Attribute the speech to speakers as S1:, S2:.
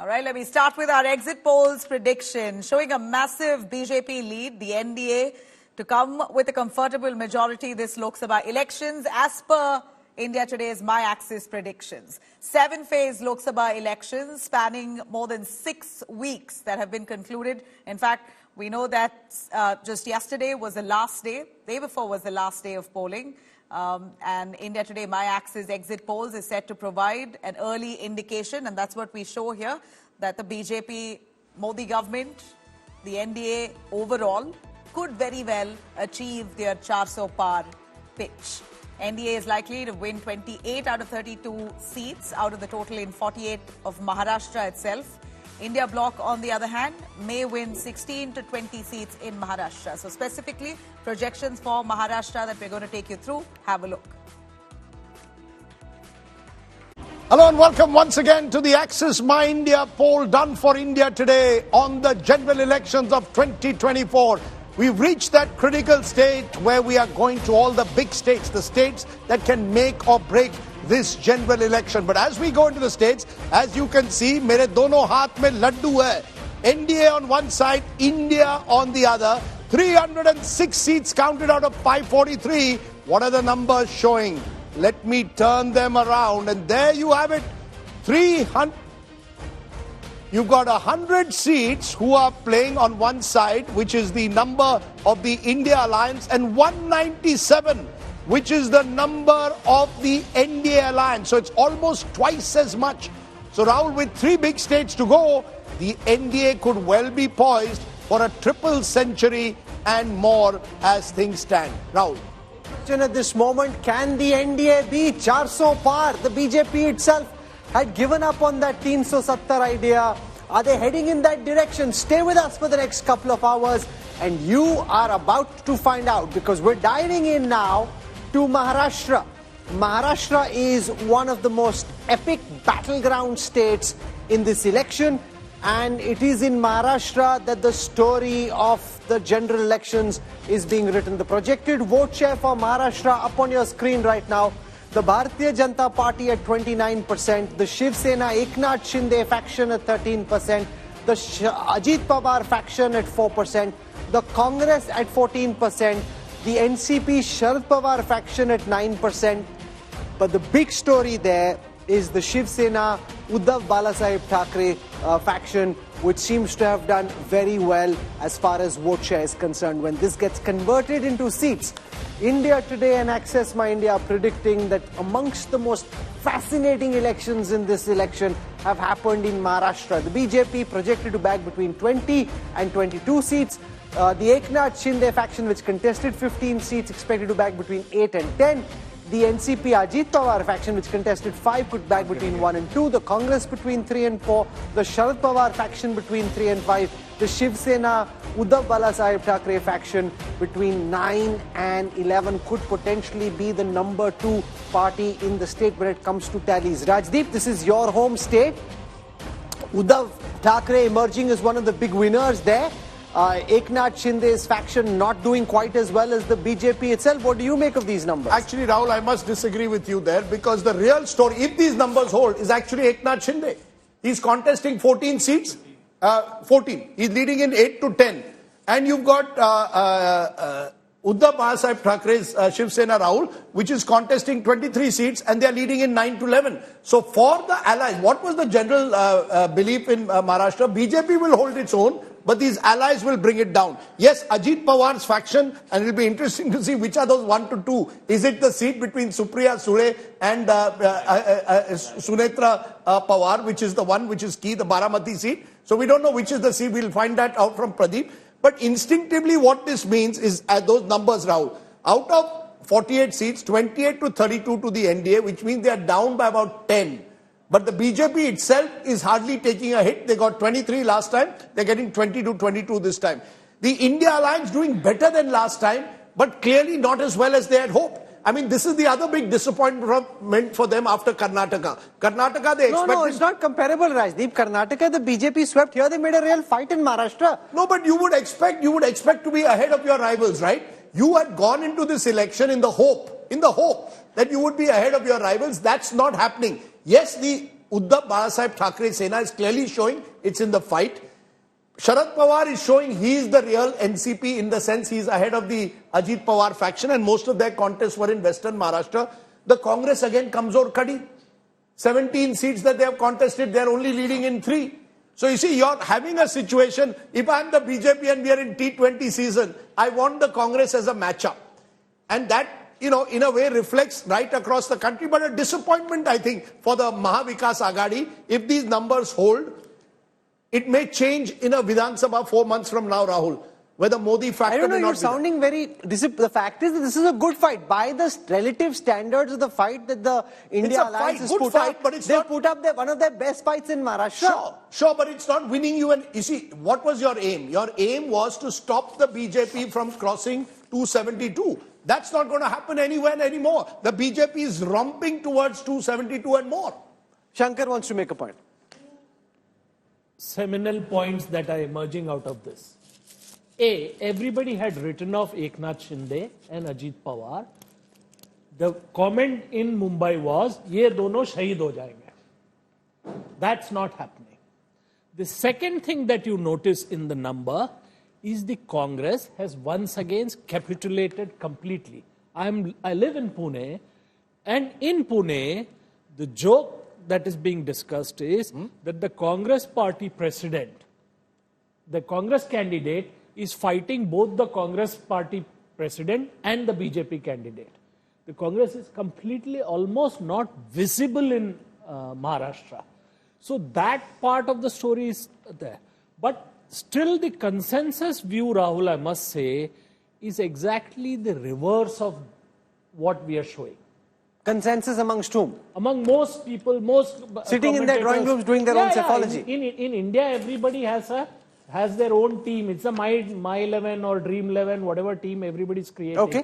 S1: All right, let me start with our exit polls prediction, showing a massive BJP lead, the NDA, to come with a comfortable majority this Lok Sabha elections, as per India Today's My Axis predictions. 7-phase Lok Sabha elections spanning more than 6 weeks that have been concluded. In fact, we know that just yesterday was the last day, day before was the last day of polling. And India Today, My Axis exit polls is set to provide an early indication, and that's what we show here, that the BJP Modi government, the NDA overall, could very well achieve their 400 par pitch. NDA is likely to win 28 out of 32 seats out of the total in 48 of Maharashtra itself. India Bloc, on the other hand, may win 16 to 20 seats in Maharashtra. So specifically, projections for Maharashtra that we're going to take you through. Have a look.
S2: Hello and welcome once again to the Axis My India poll done for India Today on the general elections of 2024. We've reached that critical stage where we are going to all the big states, the states that can make or break this general election. But as we go into the states, as you can see, mere dono haath mein laddu hai. NDA on one side, India on the other. 306 seats counted out of 543. What are the numbers showing? Let me turn them around, and there you have it. 300. You've got 100 seats who are playing on one side, which is the number of the India Alliance, and 197, which is the number of the NDA Alliance. So it's almost twice as much. So Rahul, with 3 big states to go, the NDA could well be poised for a triple century and more as things stand. Rahul.
S3: At this moment, can the NDA be 400 par? The BJP itself had given up on that 370 idea. Are they heading in that direction? Stay with us for the next couple of hours and you are about to find out, because we're diving in now to Maharashtra. Maharashtra is one of the most epic battleground states in this election, and it is in Maharashtra that the story of the general elections is being written. The projected vote share for Maharashtra up on your screen right now. The Bharatiya Janata Party at 29%, the Shiv Sena Eknath Shinde faction at 13%, the Ajit Pawar faction at 4%, the Congress at 14%, the NCP Sharad Pawar faction at 9%. But the big story there is the Shiv Sena Uddhav Balasaheb Thackeray faction, which seems to have done very well as far as vote share is concerned. When this gets converted into seats, India Today and Access My India are predicting that amongst the most fascinating elections in this election have happened in Maharashtra. The BJP projected to bag between 20 and 22 seats. The Eknath Shinde faction, which contested 15 seats, expected to bag between 8 and 10. The NCP Ajit Pawar faction, which contested 5, could bag between 1 and 2. The Congress between 3 and 4. The Sharad Pawar faction between 3 and 5. The Shiv Sena Uddhav Balasaheb Thackeray faction between 9 and 11 could potentially be the number 2 party in the state when it comes to tallies. Rajdeep, this is your home state. Uddhav Thackeray emerging as one of the big winners there. Eknath Shinde's faction not doing quite as well as the BJP itself. What do you make of these numbers?
S2: Actually, Rahul, I must disagree with you there, because the real story, if these numbers hold, is actually Eknath Shinde. He's contesting 14 seats. 14. He's leading in 8 to 10. And you've got Uddhav Balasaheb Thackeray's Shiv Sena, Rahul, which is contesting 23 seats, and they're leading in 9 to 11. So for the allies, what was the general belief in Maharashtra? BJP will hold its own, but these allies will bring it down. Yes, Ajit Pawar's faction, and it'll be interesting to see which are those 1 to 2. Is it the seat between Supriya Sule and Sunetra Pawar, which is the one which is key, the Baramati seat? So we don't know which is the seat. We'll find that out from Pradeep. But instinctively what this means is, at those numbers, Rahul, out of 48 seats, 28 to 32 to the NDA, which means they are down by about 10. But the BJP itself is hardly taking a hit. They got 23 last time. They're getting 20 to 22 this time. The India Alliance doing better than last time, but clearly not as well as they had hoped. I mean, this is the other big disappointment for them after Karnataka. Karnataka, they expected...
S3: No, it's not comparable, Rajdeep. Karnataka, the BJP swept. Here they made a real fight in Maharashtra.
S2: No, but you would expect to be ahead of your rivals, right? You had gone into this election in the hope that you would be ahead of your rivals. That's not happening. Yes, the Uddhav Balasaheb Thackeray Sena is clearly showing it's in the fight. Sharad Pawar is showing he is the real NCP in the sense he is ahead of the Ajit Pawar faction, and most of their contests were in Western Maharashtra. The Congress again comes over Kadi. 17 seats that they have contested, they are only leading in 3. So you see, you're having a situation, if I'm the BJP and we are in T20 season, I want the Congress as a matchup. And that, in a way reflects right across the country, but a disappointment, I think, for the Mahavikas Aghadi. If these numbers hold, it may change in a Vidhan Sabha 4 months from now, Rahul, whether Modi factor
S3: I don't know,
S2: may not
S3: you're
S2: be
S3: sounding very... The fact is that this is a good fight. By the relative standards of the fight that the India Alliance has put up, they've put up one of their best fights in Maharashtra.
S2: Sure, but it's not winning you. And you see, what was your aim? Your aim was to stop the BJP from crossing 272. That's not going to happen anywhere anymore. The BJP is romping towards 272 and more.
S3: Shankar wants to make a point.
S4: Seminal points that are emerging out of this. A, everybody had written off Eknath Shinde and Ajit Pawar. The comment in Mumbai was, ye dono shaheed ho jayenge. That's not happening. The second thing that you notice in the number is the Congress has once again capitulated completely. I live in Pune, and in Pune, the joke that is being discussed is that the Congress party president, the Congress candidate, is fighting both the Congress party president and the BJP candidate. The Congress is completely almost not visible in Maharashtra. So that part of the story is there. But still the consensus view, Rahul, I must say, is exactly the reverse of what we are showing.
S3: Consensus amongst whom?
S4: Among most people, most
S3: sitting in their drawing rooms doing their own psephology.
S4: In India, everybody has their own team. It's a My 11 or Dream 11, whatever team everybody's creating.
S3: Okay.